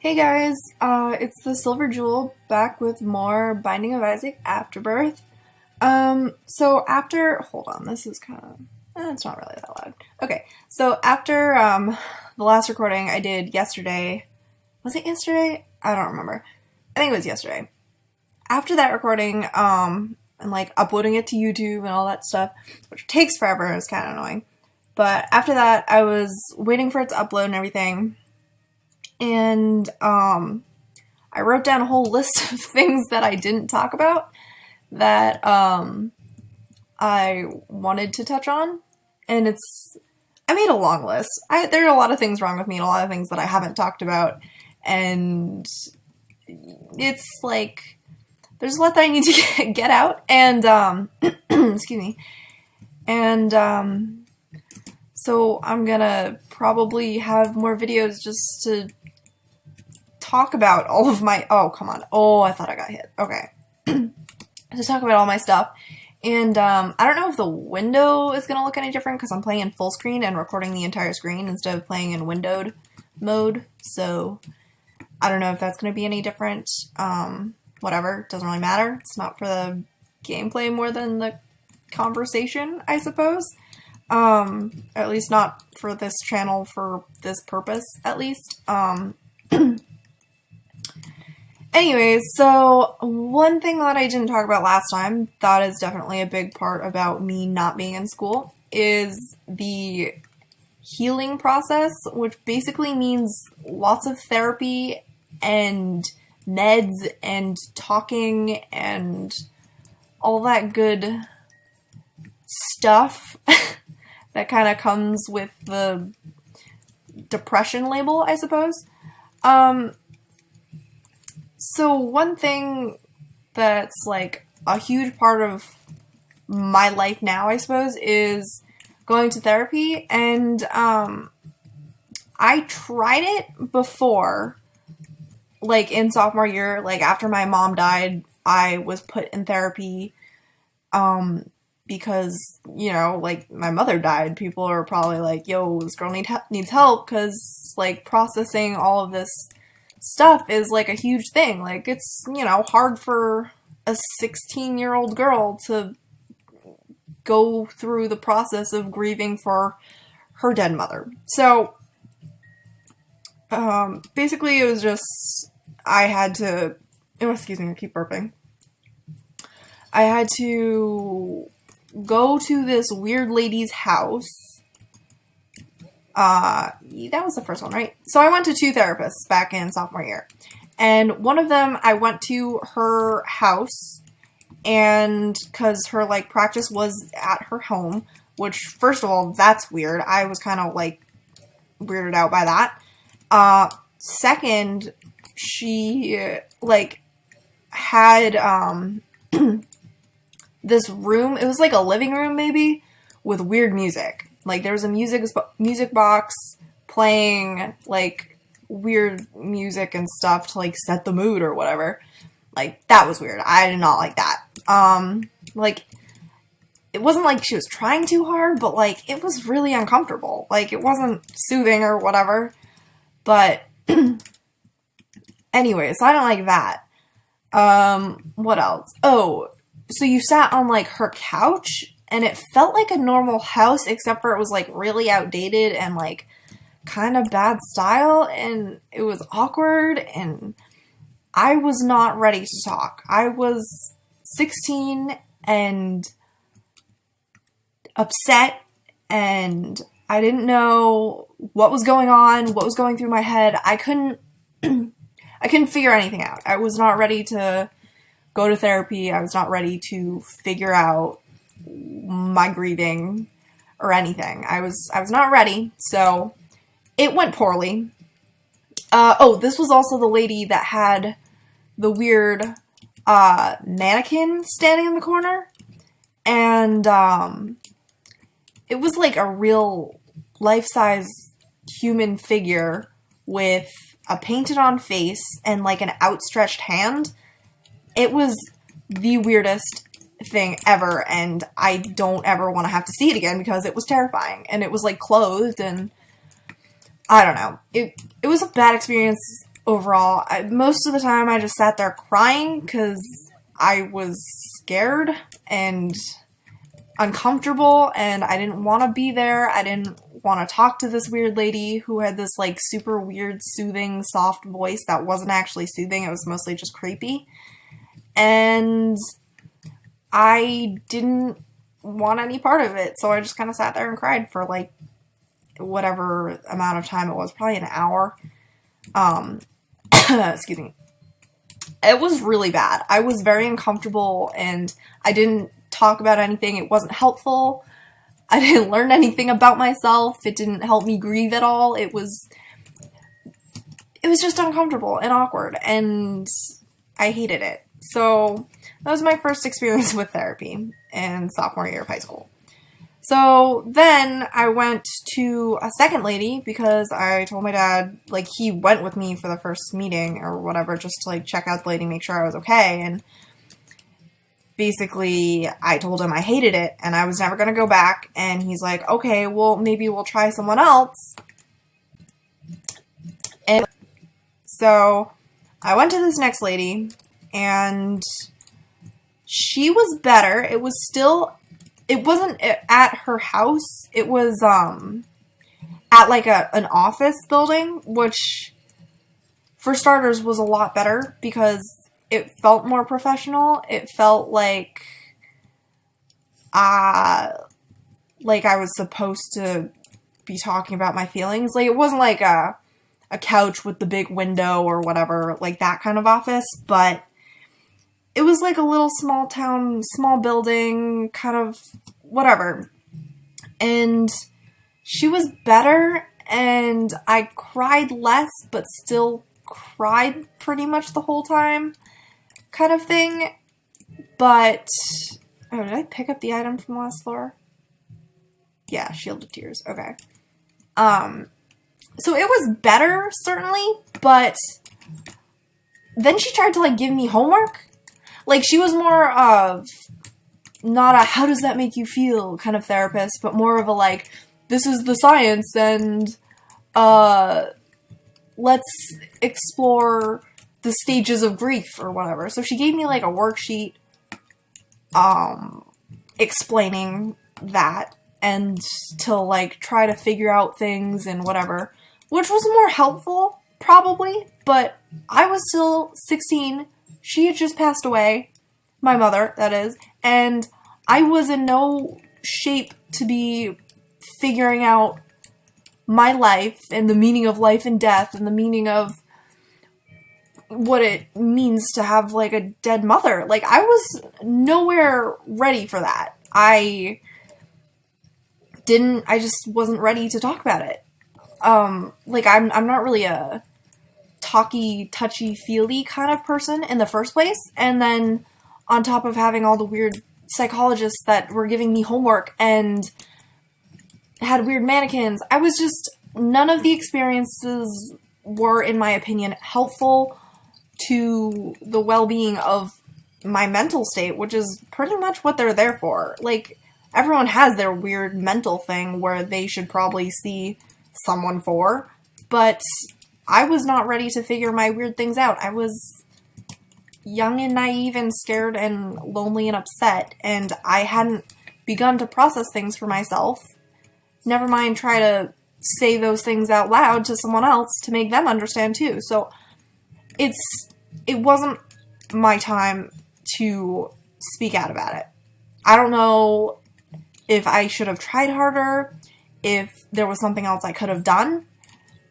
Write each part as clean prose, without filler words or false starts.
Hey guys, it's the Silver Jewel back with more Binding of Isaac Afterbirth. Hold on, this is kind of, it's not really that loud. Okay, so after, the last recording I did yesterday, was it yesterday? I don't remember. I think it was yesterday. After that recording, and like uploading it to YouTube and all that stuff, which takes forever and it's kind of annoying. But after that, I was waiting for it to upload and everything. And I wrote down a whole list of things that I didn't talk about that I wanted to touch on. And I made a long list. There are a lot of things wrong with me and a lot of things that I haven't talked about. And it's like, there's a lot that I need to get out. And, excuse me. And, so I'm gonna probably have more videos just to talk about all of my, oh, come on. Oh, I thought I got hit. Okay. To talk about all my stuff. And, I don't know if the window is gonna look any different because I'm playing in full screen and recording the entire screen instead of playing in windowed mode. So, I don't know if that's gonna be any different. Whatever. Doesn't really matter. It's not for the gameplay more than the conversation, I suppose. At least not for this channel for this purpose, at least. Anyways, so one thing that I didn't talk about last time, that is definitely a big part about me not being in school, is the healing process, which basically means lots of therapy and meds and talking and all that good stuff that kind of comes with the depression label, I suppose. So one thing that's like a huge part of my life now, I suppose, is going to therapy. And I tried it before, like in sophomore year, like after my mom died, I was put in therapy because, you know, like my mother died. People are probably like, yo, this girl needs help because like processing all of this stuff is like a huge thing. Like it's, you know, hard for a 16-year-old girl to go through the process of grieving for her dead mother. So basically it was just, I had to, oh, excuse me, I keep burping. I had to go to this weird lady's house. That was the first one, right? So I went to 2 therapists back in sophomore year. And one of them, I went to her house, and because her, like, practice was at her home, which, first of all, that's weird. I was kind of, like, weirded out by that. Second, she, like, had, this room, it was like a living room maybe, with weird music. Like there was a music box playing like weird music and stuff to like set the mood or whatever. Like that was weird. I did not like that. Like it wasn't like she was trying too hard, but like it was really uncomfortable. Like it wasn't soothing or whatever. But anyway, so I don't like that. What else? Oh, so you sat on like her couch and it felt like a normal house except for it was like really outdated and like kind of bad style and it was awkward and I was not ready to talk. I was 16 and upset and I didn't know what was going on, what was going through my head. I couldn't figure anything out. I was not ready to go to therapy. I was not ready to figure out my grieving or anything. I was not ready, so it went poorly. This was also the lady that had the weird mannequin standing in the corner, and it was like a real life-size human figure with a painted-on face and like an outstretched hand. It was the weirdest thing ever, and I don't ever want to have to see it again because it was terrifying, and it was like clothed, and I don't know. It was a bad experience overall. Most of the time I just sat there crying because I was scared and uncomfortable and I didn't want to be there. I didn't want to talk to this weird lady who had this like super weird, soothing, soft voice that wasn't actually soothing. It was mostly just creepy. And I didn't want any part of it. So I just kind of sat there and cried for like whatever amount of time it was, probably an hour. Excuse me. It was really bad. I was very uncomfortable and I didn't talk about anything. It wasn't helpful. I didn't learn anything about myself. It didn't help me grieve at all. It was just uncomfortable and awkward and I hated it. So that was my first experience with therapy in sophomore year of high school. So then I went to a second lady because I told my dad, like, he went with me for the first meeting or whatever, just to, like, check out the lady, make sure I was okay. And basically, I told him I hated it and I was never going to go back. And he's like, okay, well, maybe we'll try someone else. And so I went to this next lady and she was better. It wasn't at her house. It was, at like an office building, which for starters was a lot better because it felt more professional. It felt like I was supposed to be talking about my feelings. Like, it wasn't like a couch with the big window or whatever, like that kind of office, but it was like a little small town, small building, kind of whatever. And she was better, and I cried less, but still cried pretty much the whole time, kind of thing. But, oh, did I pick up the item from last floor? Yeah, Shield of Tears, okay. So it was better, certainly, but then she tried to, like, give me homework. Like, she was more of not a how does that make you feel kind of therapist, but more of a, like, this is the science, and let's explore the stages of grief or whatever. So she gave me, like, a worksheet explaining that and to, like, try to figure out things and whatever, which was more helpful, probably, but I was still 16. She had just passed away, my mother, that is, and I was in no shape to be figuring out my life and the meaning of life and death and the meaning of what it means to have, like, a dead mother. Like, I was nowhere ready for that. I just wasn't ready to talk about it. Like, I'm not really a talky, touchy-feely kind of person in the first place, and then on top of having all the weird psychologists that were giving me homework and had weird mannequins, I was just, none of the experiences were, in my opinion, helpful to the well-being of my mental state, which is pretty much what they're there for. Like, everyone has their weird mental thing where they should probably see someone for, but I was not ready to figure my weird things out. I was young and naive and scared and lonely and upset, and I hadn't begun to process things for myself. Never mind try to say those things out loud to someone else to make them understand too. So it wasn't my time to speak out about it. I don't know if I should have tried harder, if there was something else I could have done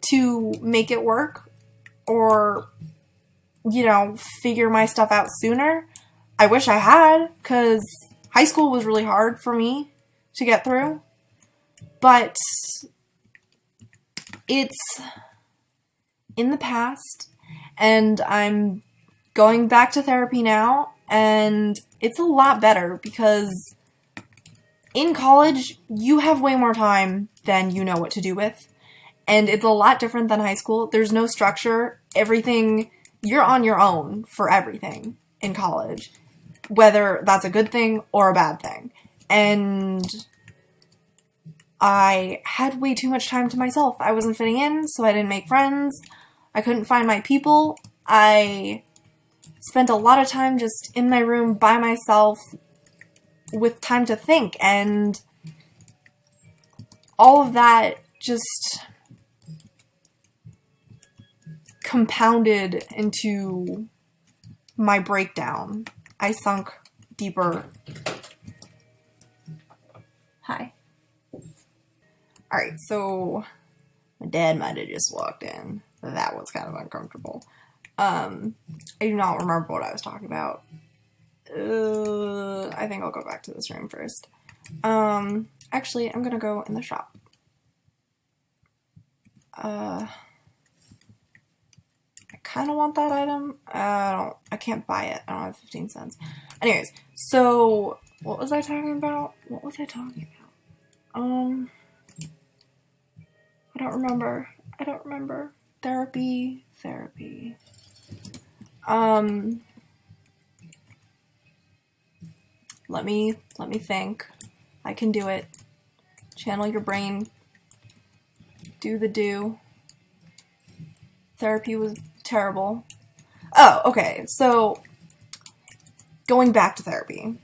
to make it work, or, you know, figure my stuff out sooner. I wish I had, because high school was really hard for me to get through. But it's in the past, and I'm going back to therapy now, and it's a lot better because in college, you have way more time than you know what to do with. And it's a lot different than high school. There's no structure. Everything, you're on your own for everything in college, whether that's a good thing or a bad thing. And I had way too much time to myself. I wasn't fitting in, so I didn't make friends. I couldn't find my people. I spent a lot of time just in my room by myself with time to think, and all of that just compounded into my breakdown. I sunk deeper. Hi. Alright, so my dad might have just walked in. That was kind of uncomfortable. I do not remember what I was talking about. I think I'll go back to this room first. Actually, I'm gonna go in the shop. I kind of want that item. I can't buy it. I don't have 15 cents. Anyways, so what was I talking about? I don't remember. Therapy. Let me think. I can do it. Channel your brain. Do the do. Therapy was terrible. Oh, okay. So, going back to therapy.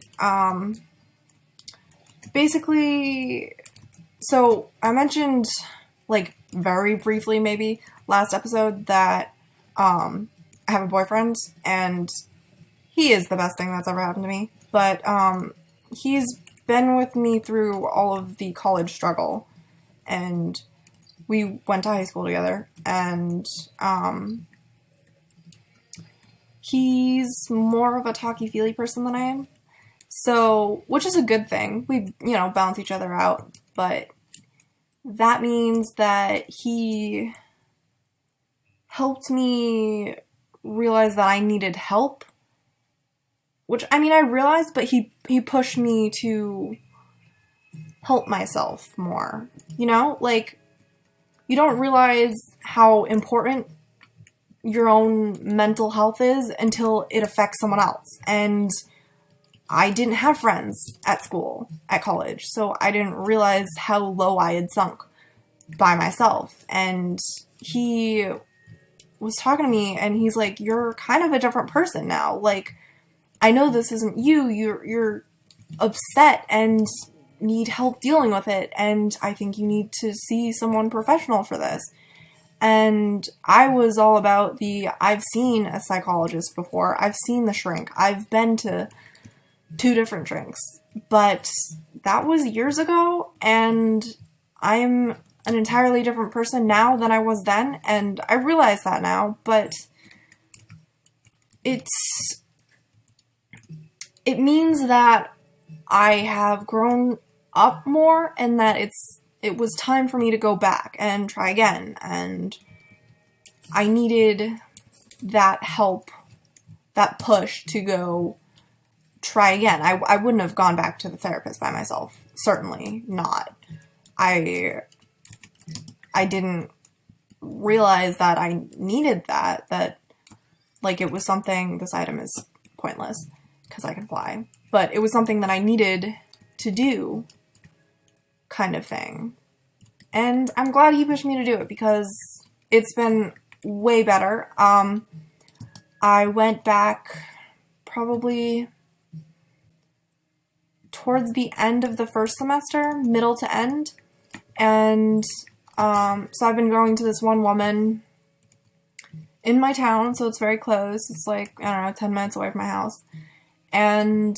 Basically, so I mentioned, like, very briefly maybe, last episode that, I have a boyfriend, and he is the best thing that's ever happened to me. But, he's been with me through all of the college struggle, and we went to high school together, and, he's more of a talky-feely person than I am. So, which is a good thing. We, balance each other out, but that means that he helped me realize that I needed help. Which, I realized, but he pushed me to help myself more. Like, you don't realize how important your own mental health is until it affects someone else. And I didn't have friends at college, so I didn't realize how low I had sunk by myself. And he was talking to me, and he's like, you're kind of a different person now. Like, I know this isn't you. You're upset and need help dealing with it, and I think you need to see someone professional for this. And I was all about I've seen a psychologist before. I've seen the shrink. I've been to 2 different shrinks. But that was years ago, and I'm an entirely different person now than I was then, and I realize that now, but it means that I have grown up more, and that it was time for me to go back and try again, and I needed that help, that push to go try again. I wouldn't have gone back to the therapist by myself. Certainly not. I didn't realize that I needed that, like, it was something, this item is pointless, because I can fly, but it was something that I needed to do, kind of thing. And I'm glad he pushed me to do it, because it's been way better. I went back probably towards the end of the first semester, middle to end, and so I've been going to this one woman in my town, so it's very close. It's like, 10 minutes away from my house. And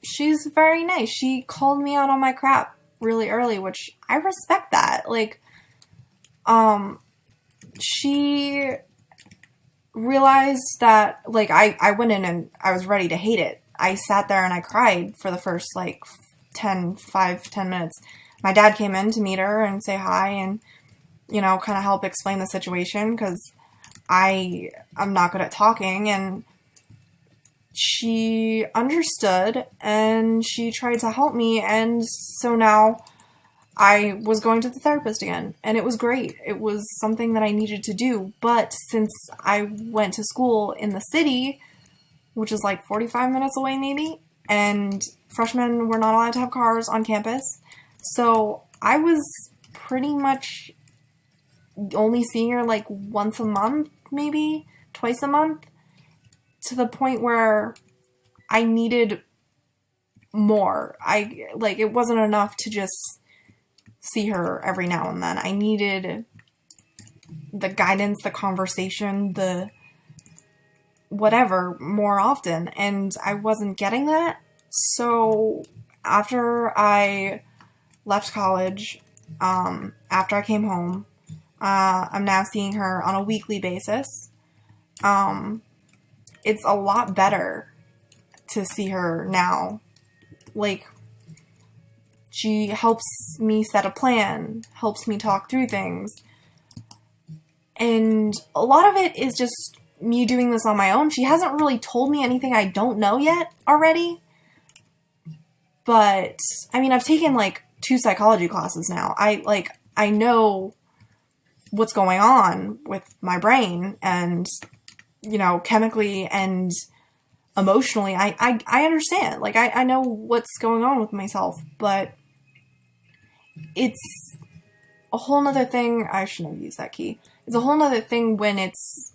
she's very nice. She called me out on my crap really early, which I respect that. Like, she realized that, like, I went in and I was ready to hate it. I sat there and I cried for the first, 10 minutes. My dad came in to meet her and say hi and, kind of help explain the situation, because I'm not good at talking, and she understood, and she tried to help me, and so now I was going to the therapist again, and it was great. It was something that I needed to do, but since I went to school in the city, which is 45 minutes away maybe, and freshmen were not allowed to have cars on campus, so I was pretty much only seeing her like once a month, maybe twice a month, to the point where I needed more. It wasn't enough to just see her every now and then. I needed the guidance, the conversation, the whatever more often, and I wasn't getting that. So after I left college, after I came home, I'm now seeing her on a weekly basis. It's a lot better to see her now. Like, she helps me set a plan, helps me talk through things. And a lot of it is just me doing this on my own. She hasn't really told me anything I don't know yet already. But, I mean, I've taken like 2 psychology classes now. I know what's going on with my brain, and, you know, chemically and emotionally, I understand. Like, I know what's going on with myself, but it's a whole nother thing. I shouldn't have used that key. It's a whole nother thing when it's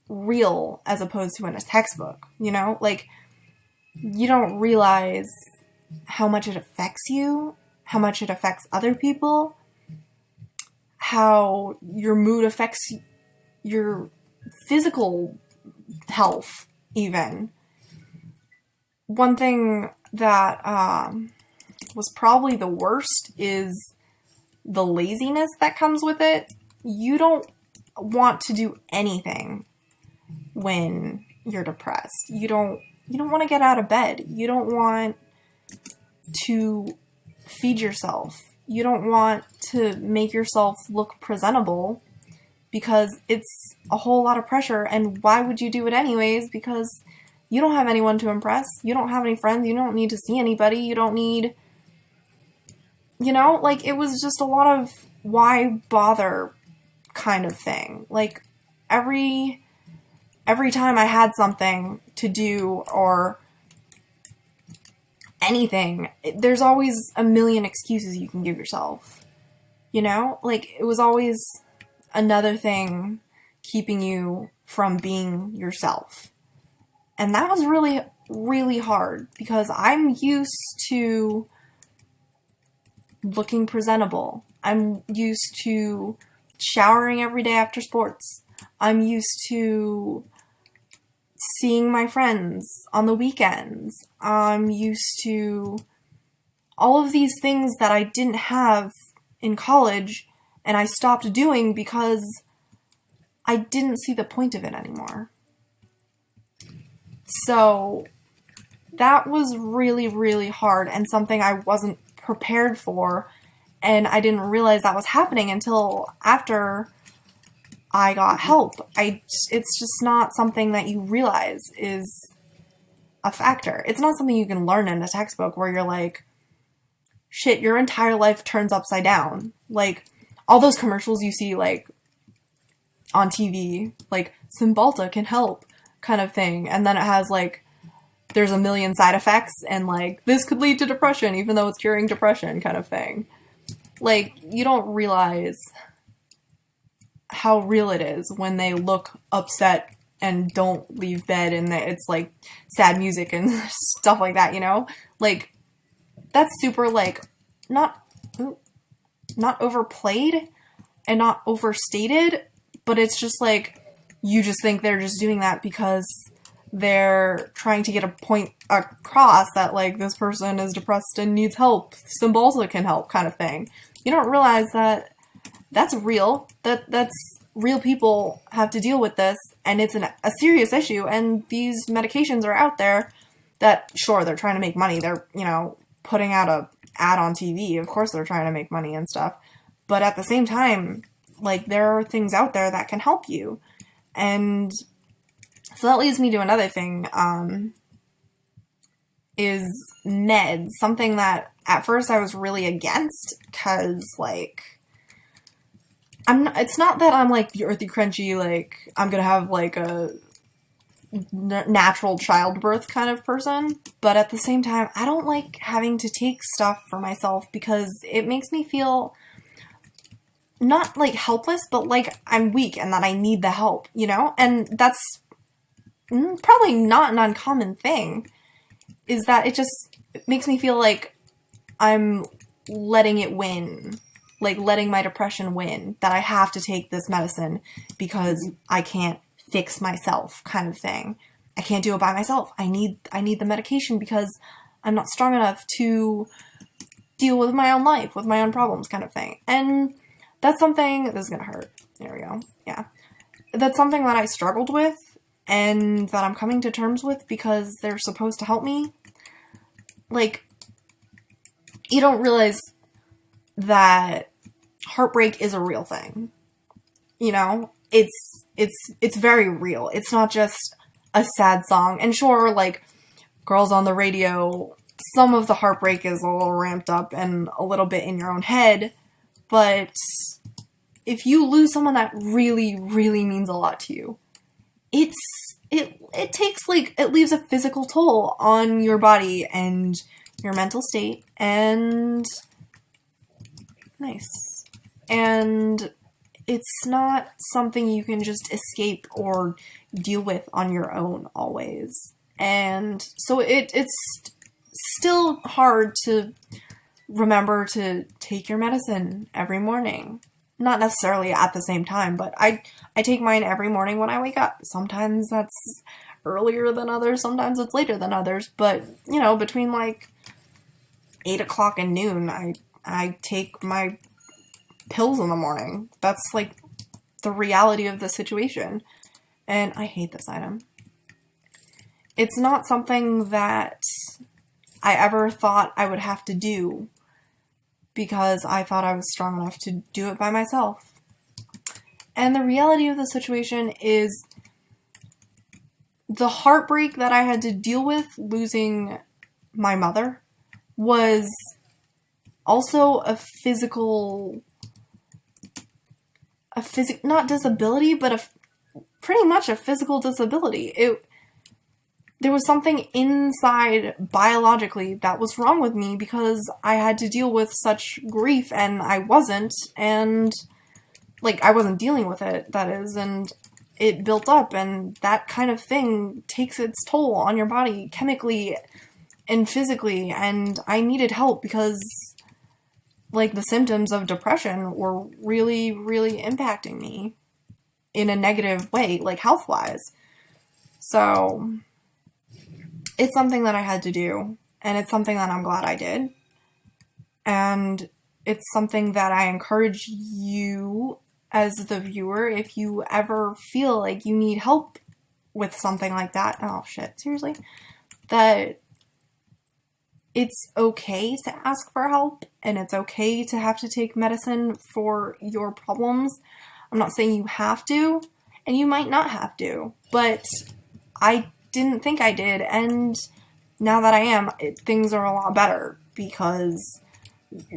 real as opposed to in a textbook, you know? Like, you don't realize how much it affects you, how much it affects other people, how your mood affects your physical health, even. One thing that was probably the worst is the laziness that comes with it. You don't want to do anything when you're depressed. You don't want to get out of bed. You don't want to feed yourself. You don't want to make yourself look presentable, because it's a whole lot of pressure. And why would you do it anyways? Because you don't have anyone to impress. You don't have any friends. You don't need to see anybody. You don't need, you know, like, it was just a lot of why bother kind of thing. Like, every time I had something to do or anything, there's always a million excuses you can give yourself. You know? Like, it was always another thing keeping you from being yourself. And that was really, really hard, because I'm used to looking presentable. I'm used to showering every day after sports. I'm used to seeing my friends on the weekends. I'm used to all of these things that I didn't have in college, and I stopped doing because I didn't see the point of it anymore. So that was really, really hard, and something I wasn't prepared for, and I didn't realize that was happening until after I got help. It's just not something that you realize is a factor. It's not something you can learn in a textbook where you're like, shit, your entire life turns upside down. Like, all those commercials you see, like, on TV, like, Cymbalta can help, kind of thing. And then it has, like, there's a million side effects, and, like, this could lead to depression, even though it's curing depression, kind of thing. Like, you don't realize how real it is when they look upset and don't leave bed, and it's, like, sad music and stuff like that, you know? Like, that's super, like, not overplayed and not overstated, but it's just, like, you just think they're just doing that because they're trying to get a point across that, like, this person is depressed and needs help. Cymbalta can help, kind of thing. You don't realize that that's real. That's real people have to deal with this, and it's a serious issue, and these medications are out there that, sure, they're trying to make money. They're, you know, putting out a ad on TV. Of course they're trying to make money and stuff. But at the same time, like, there are things out there that can help you. And so that leads me to another thing, is meds. Something that at first I was really against, because, like, it's not that I'm, like, the earthy crunchy, like, I'm gonna have, like, a natural childbirth kind of person, but at the same time, I don't like having to take stuff for myself, because it makes me feel not like helpless, but like I'm weak and that I need the help, you know? And that's probably not an uncommon thing, is that it just makes me feel like I'm letting it win, like letting my depression win, that I have to take this medicine because I can't fix myself, kind of thing. I can't do it by myself. I need the medication because I'm not strong enough to deal with my own life, with my own problems, kind of thing. And that's something, this is gonna hurt. There we go. Yeah. That's something that I struggled with and that I'm coming to terms with because they're supposed to help me. Like, you don't realize that heartbreak is a real thing. You know? It's very real. It's not just a sad song. And sure, like, Girls on the Radio, some of the heartbreak is a little ramped up and a little bit in your own head, but if you lose someone that really, really means a lot to you, it takes, like, it leaves a physical toll on your body and your mental state, and nice. And it's not something you can just escape or deal with on your own always. And so it's still hard to remember to take your medicine every morning. Not necessarily at the same time, but I take mine every morning when I wake up. Sometimes that's earlier than others, sometimes it's later than others, but, you know, between like 8 o'clock and noon, I take my pills in the morning. That's like the reality of the situation. And I hate this item. It's not something that I ever thought I would have to do because I thought I was strong enough to do it by myself. And the reality of the situation is the heartbreak that I had to deal with losing my mother was also a physical, not disability, but pretty much a physical disability. There was something inside biologically that was wrong with me because I had to deal with such grief and I wasn't dealing with it, that is, and it built up, and that kind of thing takes its toll on your body chemically and physically, and I needed help because, like, the symptoms of depression were really, really impacting me in a negative way, like health-wise. So it's something that I had to do, and it's something that I'm glad I did. And it's something that I encourage you as the viewer, if you ever feel like you need help with something like that, oh shit, seriously, that it's okay to ask for help, and it's okay to have to take medicine for your problems. I'm not saying you have to, and you might not have to, but I didn't think I did, and now that I am, things are a lot better because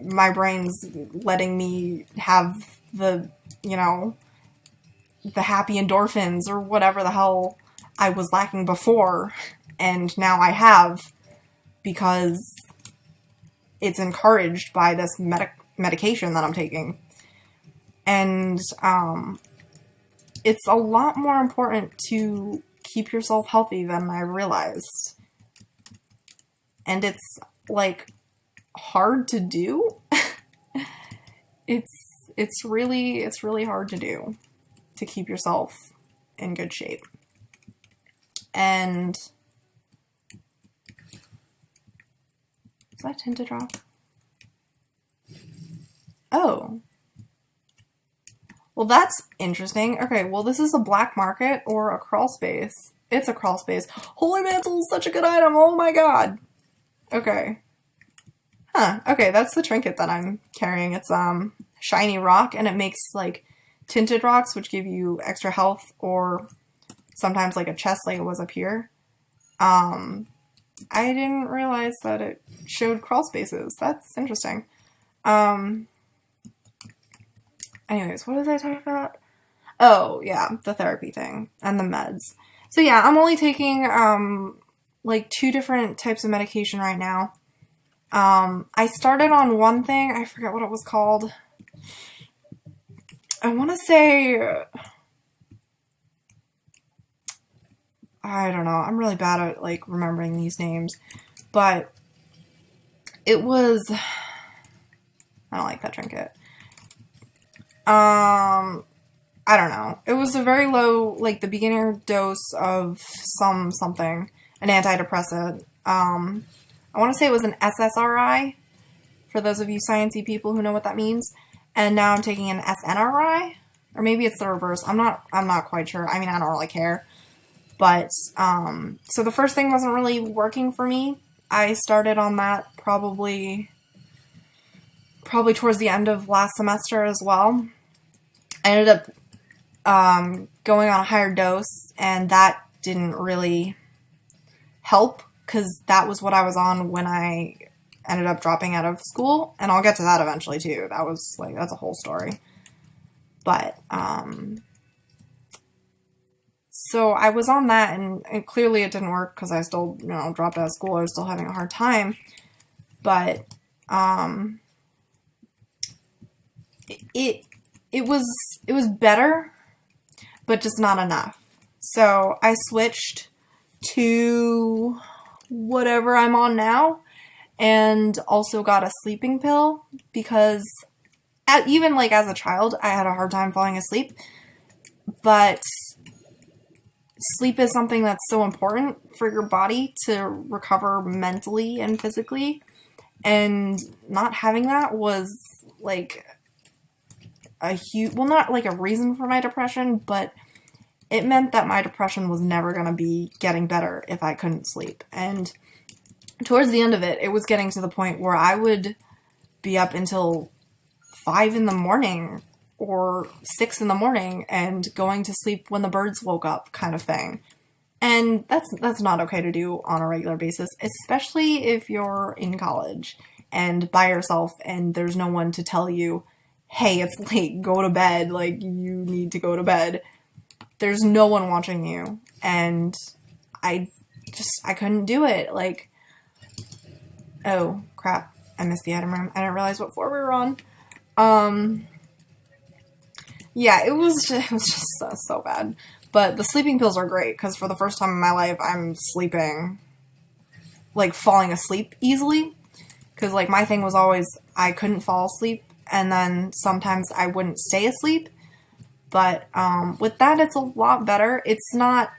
my brain's letting me have the, you know, the happy endorphins or whatever the hell I was lacking before, and now I have because it's encouraged by this medication that I'm taking. And it's a lot more important to keep yourself healthy than I realized. And it's, like, hard to do. It's really hard to do, to keep yourself in good shape. And is that Tinted Rock? Oh. Well, that's interesting. Okay, well, this is a black market or a crawl space. It's a crawl space. Holy Mantle is such a good item. Oh my god. Okay. Huh. Okay, that's the trinket that I'm carrying. It's shiny rock, and it makes like tinted rocks, which give you extra health, or sometimes like a chest, like it was up here. I didn't realize that it showed crawl spaces. That's interesting. Anyways, what was I talking about? Oh, yeah, the therapy thing and the meds. So yeah, I'm only taking, like 2 different types of medication right now. I started on one thing, I forget what it was called. I want to say, I don't know, I'm really bad at, like, remembering these names, but it was, I don't like that trinket. I don't know. It was a very low, like, the beginner dose of something, an antidepressant. I want to say it was an SSRI, for those of you sciencey people who know what that means. And now I'm taking an SNRI, or maybe it's the reverse. I'm not quite sure. I mean, I don't really care. But, so the first thing wasn't really working for me. I started on that probably towards the end of last semester as well. I ended up going on a higher dose, and that didn't really help, because that was what I was on when I ended up dropping out of school, and I'll get to that eventually too. That was, like, that's a whole story. But, so I was on that, and clearly it didn't work, because I still, dropped out of school. I was still having a hard time, but, it was better, but just not enough. So I switched to whatever I'm on now, and also got a sleeping pill, because even, like, as a child, I had a hard time falling asleep, but sleep is something that's so important for your body to recover mentally and physically, and not having that was, like, a huge, well, not like a reason for my depression, but it meant that my depression was never going to be getting better if I couldn't sleep. And towards the end of it, it was getting to the point where I would be up until 5 in the morning or 6 in the morning and going to sleep when the birds woke up, kind of thing. And that's not okay to do on a regular basis, especially if you're in college and by yourself and there's no one to tell you, hey, it's late, go to bed, like, you need to go to bed. There's no one watching you, and I couldn't do it. Like, oh, crap, I missed the item room. I didn't realize what floor we were on. Yeah, it was just so bad. But the sleeping pills are great, because for the first time in my life, I'm sleeping, like, falling asleep easily. Because, like, my thing was always, I couldn't fall asleep, and then sometimes I wouldn't stay asleep. But with that, it's a lot better. It's not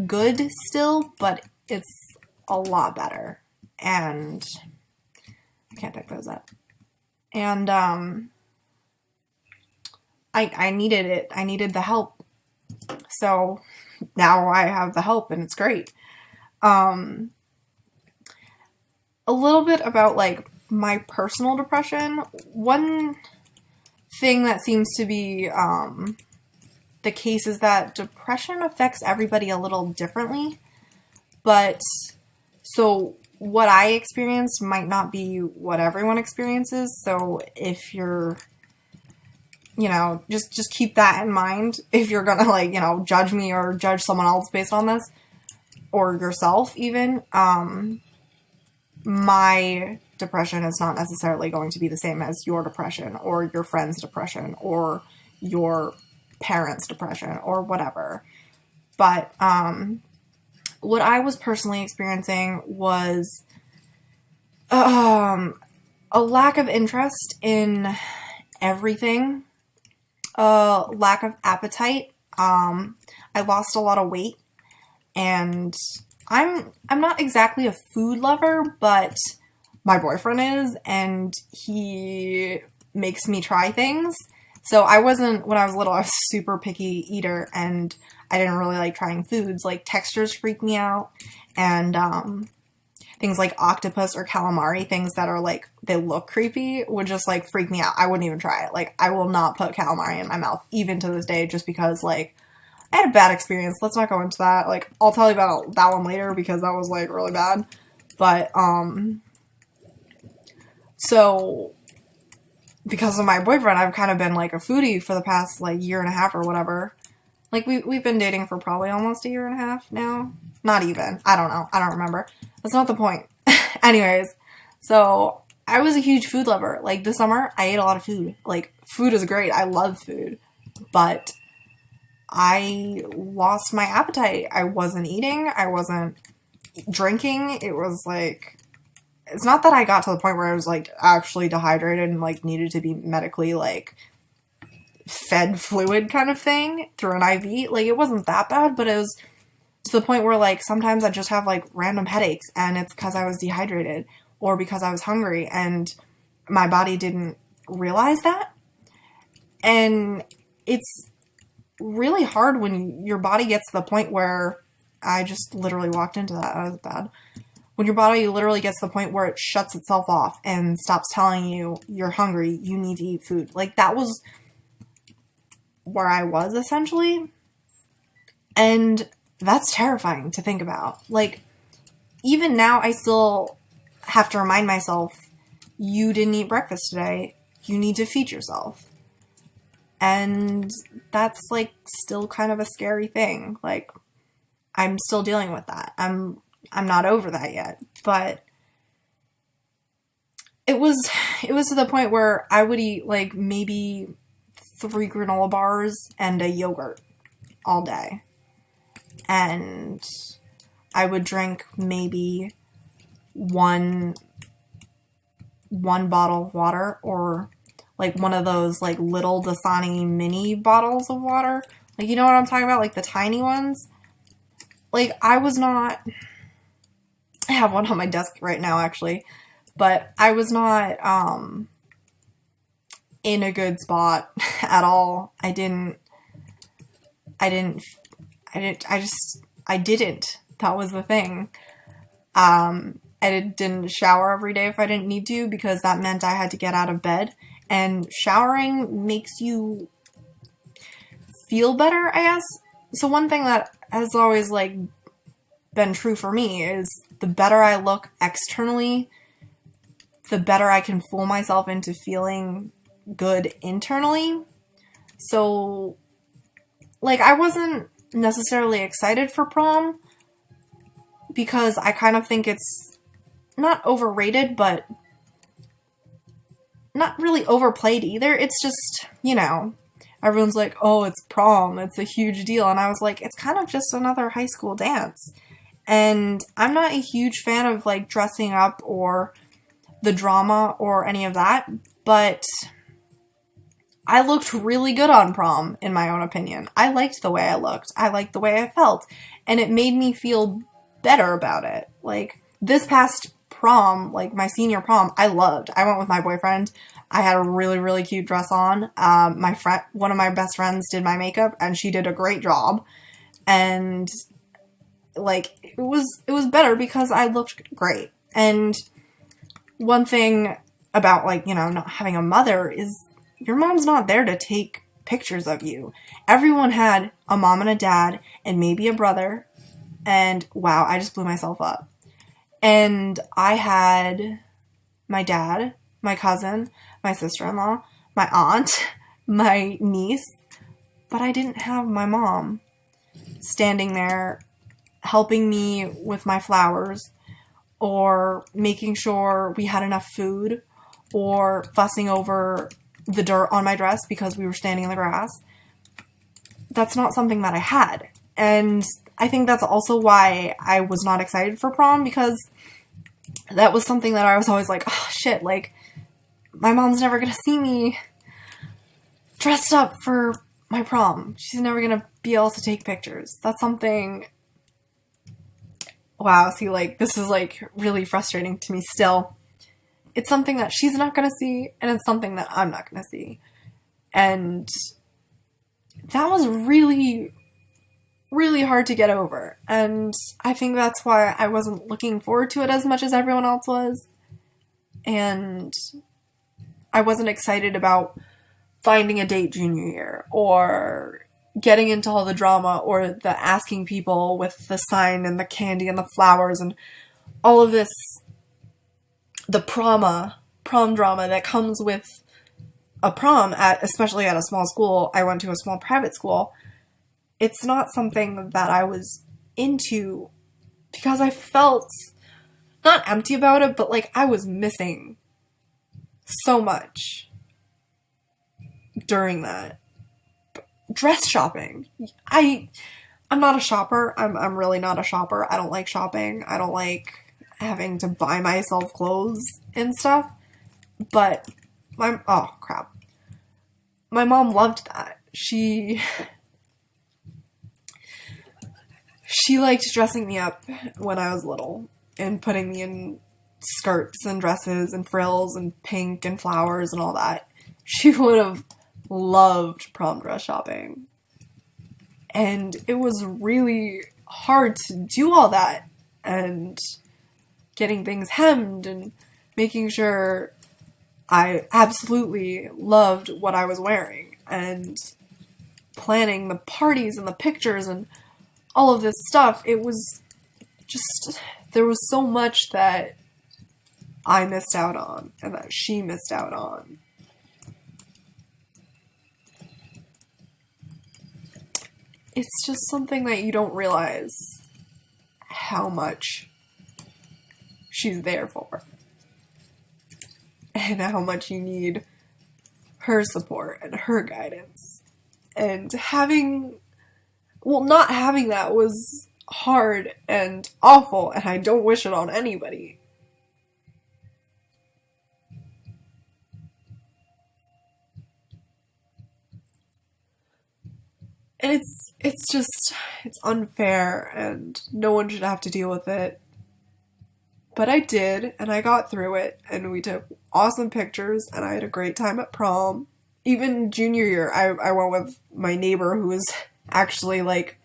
good still, but it's a lot better. And I can't pick those up. And I needed it. I needed the help. So now I have the help, and it's great. A little bit about, like, my personal depression. One thing that seems to be the case is that depression affects everybody a little differently. But so what I experienced might not be what everyone experiences. So if you're, just keep that in mind if you're gonna, like, judge me or judge someone else based on this, or yourself even. My depression is not necessarily going to be the same as your depression or your friend's depression or your parents' depression or whatever. But what I was personally experiencing was a lack of interest in everything, lack of appetite. I lost a lot of weight, and I'm not exactly a food lover, but my boyfriend is, and he makes me try things. So when I was little, I was a super picky eater, and I didn't really like trying foods. Like, textures freak me out, and things like octopus or calamari, things that are, like, they look creepy, would just, like, freak me out. I wouldn't even try it. Like, I will not put calamari in my mouth, even to this day, just because, like, I had a bad experience. Let's not go into that. Like, I'll tell you about that one later, because that was, like, really bad. But, so, because of my boyfriend, I've kind of been, like, a foodie for the past, like, year and a half or whatever. Like, we've been dating for probably almost a year and a half now. Not even. I don't know. I don't remember. That's not the point. Anyways, so I was a huge food lover. Like, this summer, I ate a lot of food. Like, food is great. I love food. But I lost my appetite. I wasn't eating. I wasn't drinking. It was like, it's not that I got to the point where I was, like, actually dehydrated and, like, needed to be medically, like, fed fluid kind of thing through an IV. Like, it wasn't that bad, but it was to the point where, like, sometimes I just have, like, random headaches, and it's because I was dehydrated or because I was hungry, and my body didn't realize that. And it's really hard when your body gets to the point where, I just literally walked into that. That was bad. When your body literally gets to the point where it shuts itself off and stops telling you you're hungry, you need to eat food. Like, that was where I was, essentially. And that's terrifying to think about. Like, even now, I still have to remind myself, you didn't eat breakfast today. You need to feed yourself. And that's, like, still kind of a scary thing. Like, I'm still dealing with that. I'm not over that yet. But it was to the point where I would eat, like, maybe 3 granola bars and a yogurt all day. And I would drink maybe one bottle of water, or like one of those like little Dasani mini bottles of water. Like, you know what I'm talking about? Like the tiny ones. Like, I have one on my desk right now, actually. But I was not in a good spot at all. I didn't. That was the thing. I didn't shower every day if I didn't need to, because that meant I had to get out of bed. And showering makes you feel better, I guess. So one thing that has always, like, been true for me is the better I look externally, the better I can fool myself into feeling good internally. So, like, I wasn't necessarily excited for prom, because I kind of think it's not overrated, but not really overplayed either. It's just, you know, everyone's like, oh, it's prom, it's a huge deal. And I was like, it's kind of just another high school dance. And I'm not a huge fan of, like, dressing up or the drama or any of that, but I looked really good on prom, in my own opinion. I liked the way I looked. I liked the way I felt. And it made me feel better about it. Like, this past prom, like my senior prom, I loved. I went with my boyfriend. I had a really, really cute dress on. One of my best friends did my makeup, and she did a great job. And, like, it was better because I looked great. And one thing about, like, you know, not having a mother is your mom's not there to take pictures of you. Everyone had a mom and a dad and maybe a brother. And wow, I just blew myself up. And I had my dad, my cousin, my sister-in-law, my aunt, my niece, but I didn't have my mom standing there helping me with my flowers, or making sure we had enough food, or fussing over the dirt on my dress because we were standing in the grass. That's not something that I had. And I think that's also why I was not excited for prom, because that was something that I was always like, oh shit, like, my mom's never gonna see me dressed up for my prom. She's never gonna be able to take pictures. That's something, wow, see, like, this is, like, really frustrating to me still. It's something that she's not gonna see, and it's something that I'm not gonna see. And that was really, really hard to get over. And I think that's why I wasn't looking forward to it as much as everyone else was. And I wasn't excited about finding a date junior year, or getting into all the drama, or the asking people with the sign and the candy and the flowers and all of this, the prom drama that comes with a prom, especially at a small school. I went to a small private school. It's not something that I was into, because I felt not empty about it, but like I was missing so much during that. Dress shopping. I'm not a shopper. I'm really not a shopper. I don't like shopping. I don't like having to buy myself clothes and stuff. But oh crap. My mom loved that. She liked dressing me up when I was little and putting me in skirts and dresses and frills and pink and flowers and all that. She would have loved prom dress shopping. And it was really hard to do all that and getting things hemmed and making sure I absolutely loved what I was wearing and planning the parties and the pictures and all of this stuff. It was just, there was so much that I missed out on and that she missed out on. It's just something that you don't realize how much she's there for. And how much you need her support and her guidance. And not having that was hard and awful, and I don't wish it on anybody. And it's unfair, and no one should have to deal with it. But I did, and I got through it, and we took awesome pictures, and I had a great time at prom. Even junior year, I went with my neighbor, who was actually, like,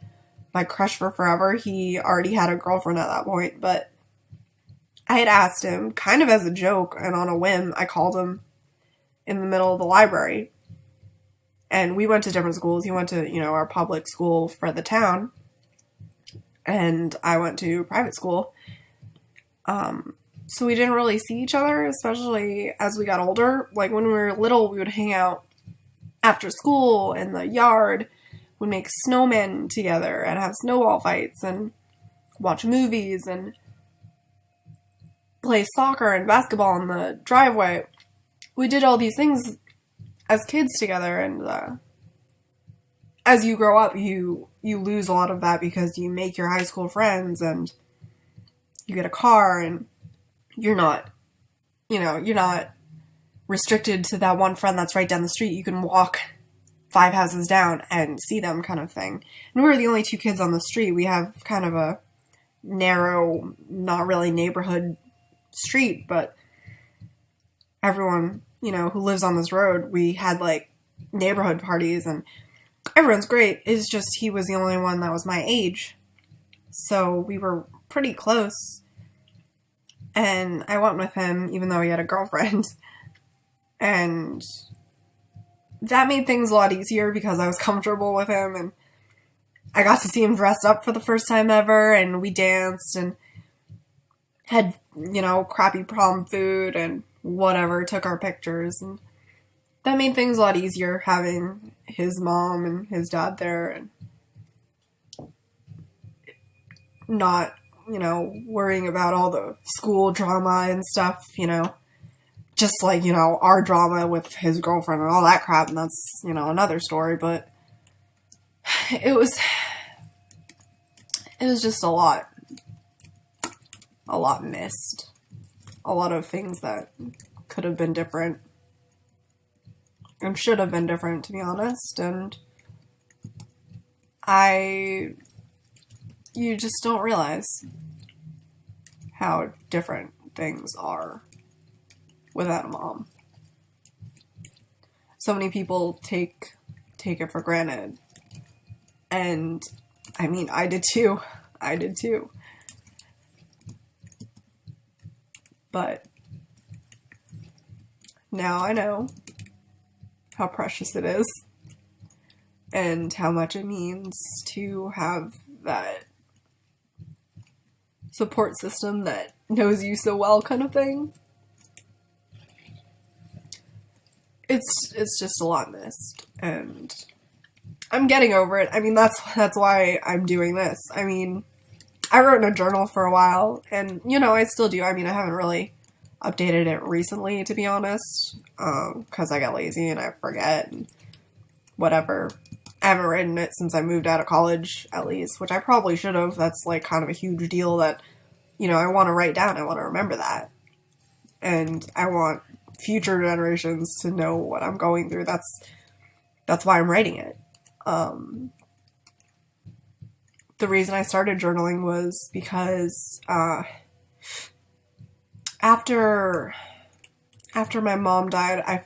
my crush for forever. He already had a girlfriend at that point, but I had asked him, kind of as a joke, and on a whim, I called him in the middle of the library. And we went to different schools. He went to, our public school for the town. And I went to private school. So we didn't really see each other, especially as we got older. Like, when we were little, we would hang out after school in the yard. We'd make snowmen together and have snowball fights and watch movies and play soccer and basketball in the driveway. We did all these things as kids together, and as you grow up, you lose a lot of that because you make your high school friends and you get a car, and you're not restricted to that one friend that's right down the street. You can walk 5 houses down and see them, kind of thing. And we're the only 2 kids on the street. We have kind of a narrow, not really neighborhood street, but everyone, who lives on this road, we had, like, neighborhood parties, and everyone's great. It's just he was the only one that was my age. So we were pretty close. And I went with him, even though he had a girlfriend. And that made things a lot easier because I was comfortable with him, and I got to see him dressed up for the first time ever, and we danced and had, crappy prom food and whatever, took our pictures, and that made things a lot easier having his mom and his dad there and not, worrying about all the school drama and stuff, just like, our drama with his girlfriend and all that crap, and that's, another story, but it was just a lot missed. A lot of things that could have been different and should have been different, to be honest, and you just don't realize how different things are without a mom. So many people take it for granted. And, I did too. But now I know how precious it is and how much it means to have that support system that knows you so well, kind of thing. It's just a lot missed, and I'm getting over it. That's why I'm doing this. I wrote in a journal for a while, and, I still do. I haven't really updated it recently, to be honest, because I got lazy and I forget and whatever. I haven't written it since I moved out of college, at least, which I probably should have. That's like kind of a huge deal that, you know, I want to write down. I want to remember that. And I want future generations to know what I'm going through. That's why I'm writing it. The reason I started journaling was because after my mom died, I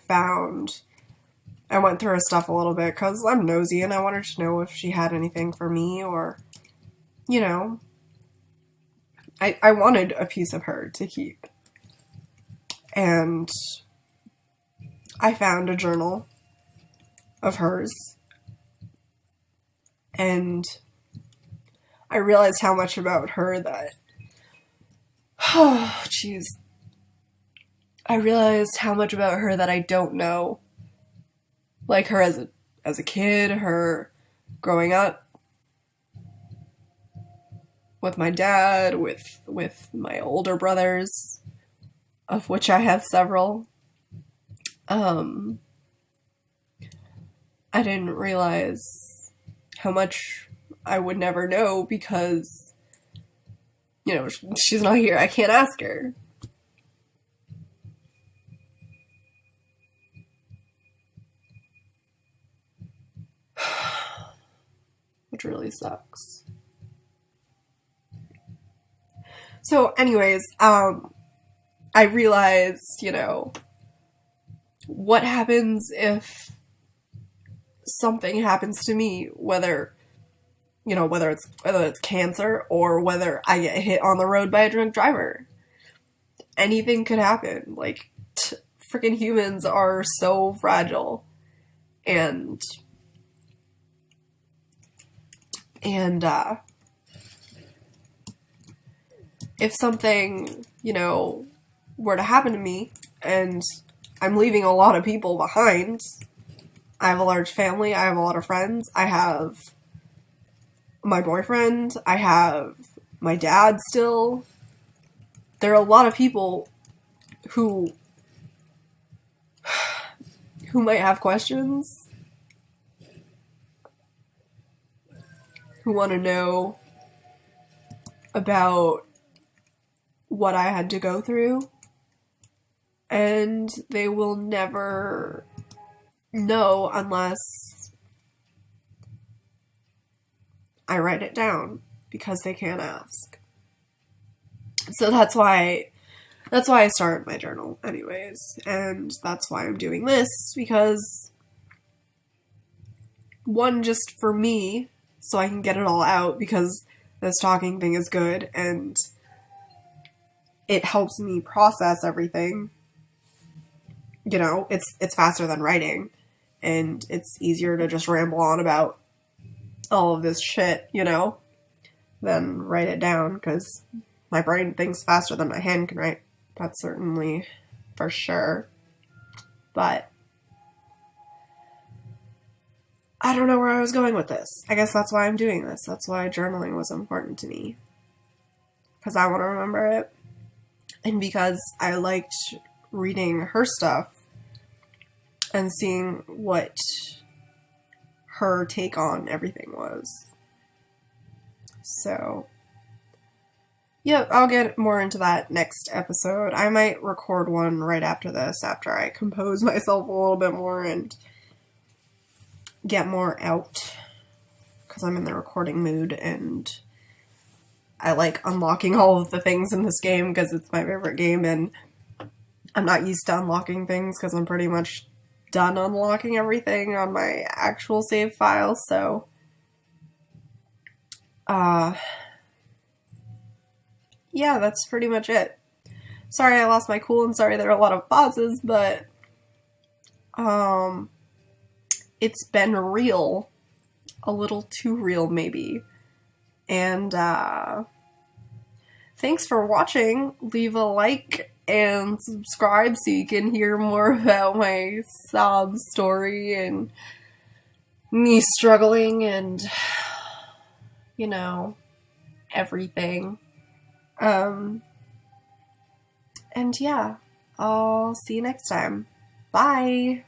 went through her stuff a little bit because I'm nosy and I wanted to know if she had anything for me, or, you know, I wanted a piece of her to keep. And I found a journal of hers, and I realized how much about her that, oh, jeez. I realized how much about her that I don't know. Like her as a kid, her growing up with my dad, with my older brothers, of which I have several. I didn't realize how much I would never know because, you know, she's not here. I can't ask her. Which really sucks. So anyways, I realized, you know, what happens if something happens to me, whether it's cancer or whether I get hit on the road by a drunk driver. Anything could happen. Like, freaking humans are so fragile. And if something, you know, were to happen to me, and I'm leaving a lot of people behind. I have a large family, I have a lot of friends, I have my boyfriend, I have my dad still. There are a lot of people who might have questions, who want to know about what I had to go through, and they will never know unless I write it down, because they can't ask. So that's why I started my journal anyways, and that's why I'm doing this, because one, just for me, so I can get it all out, because this talking thing is good, and it helps me process everything. You know, it's faster than writing, and it's easier to just ramble on about all of this shit, you know, than write it down, because my brain thinks faster than my hand can write. That's certainly for sure. But I don't know where I was going with this. I guess that's why I'm doing this. That's why journaling was important to me, because I want to remember it, and because I liked reading her stuff and seeing what her take on everything was. So, yeah, I'll get more into that next episode. I might record one right after this, after I compose myself a little bit more and get more out, because I'm in the recording mood, and I like unlocking all of the things in this game because it's my favorite game, and I'm not used to unlocking things because I'm pretty much done unlocking everything on my actual save file, so yeah, that's pretty much it. Sorry I lost my cool, and sorry there are a lot of pauses, but it's been real. A little too real, maybe. And thanks for watching. Leave a like and subscribe so you can hear more about my sob story and me struggling and, you know, everything. And yeah, I'll see you next time. Bye!